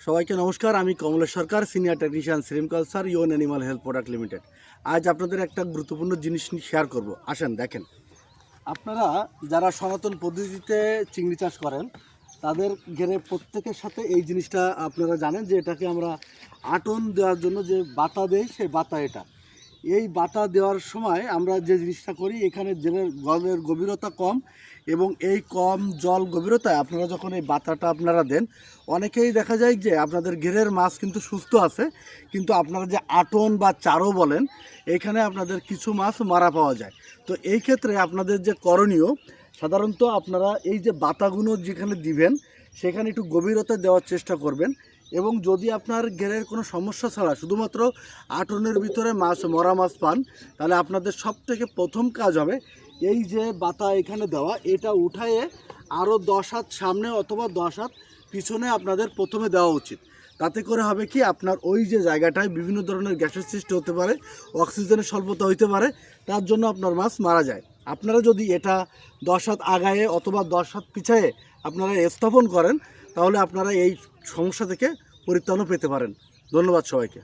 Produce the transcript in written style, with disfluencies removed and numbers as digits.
সবাইকে নমস্কার। আমি কমলেশ সরকার, সিনিয়র টেকনিশিয়ান শ্রিম কালচার ইউন অ্যানিমাল হেলথ প্রোডাক্ট লিমিটেড। আজ আপনাদের একটা গুরুত্বপূর্ণ জিনিস শেয়ার করব। আসেন দেখেন, আপনারা যারা সনাতন পদ্ধতিতে চিংড়ি চাষ করেন তাদের ঘেরে প্রত্যেকের সাথে এই জিনিসটা আপনারা জানেন যে এটাকে আমরা আটন দেওয়ার জন্য যে বাতা দেই, সেই বাতা এটা। এই বাতা দেওয়ার সময় আমরা যে জিনিসটা করি, এখানে জলের গভীরতা কম এবং এই কম জল গভীরতায় আপনারা যখন এই বাতাটা আপনারা দেন, অনেকেই দেখা যায় যে আপনাদের ঘেরের মাছ কিন্তু সুস্থ আছে, কিন্তু আপনারা যে আটন বা চারো বলেন, এখানে আপনাদের কিছু মাছ মারা পাওয়া যায়। তো এই ক্ষেত্রে আপনাদের যে করণীয়, সাধারণত আপনারা এই যে বাতাগুলো যেখানে দিবেন সেখানে একটু গভীরতা দেওয়ার চেষ্টা করবেন। এবং যদি আপনার ঘেরের কোনো সমস্যা ছাড়া শুধুমাত্র আটনের ভিতরে মাছ মরা মাছ পান, তাহলে আপনাদের সবথেকে প্রথম কাজ হবে এই যে বাতা এখানে দেওয়া, এটা উঠায়ে আরও 10 হাত সামনে অথবা 10 হাত পিছনে আপনাদের প্রথমে দেওয়া উচিত। তাতে করে হবে কি, আপনার ওই যে জায়গাটায় বিভিন্ন ধরনের গ্যাসের সৃষ্টি হতে পারে, অক্সিজেনের স্বল্পতা হইতে পারে, তার জন্য আপনার মাছ মারা যায়। আপনারা যদি এটা 10 হাত আগায়ে অথবা 10 হাত পিছায়ে আপনারা স্থাপন করেন, তাহলে আপনারা এই সমস্যা থেকে পরিত্রাণও পেতে পারেন। ধন্যবাদ সবাইকে।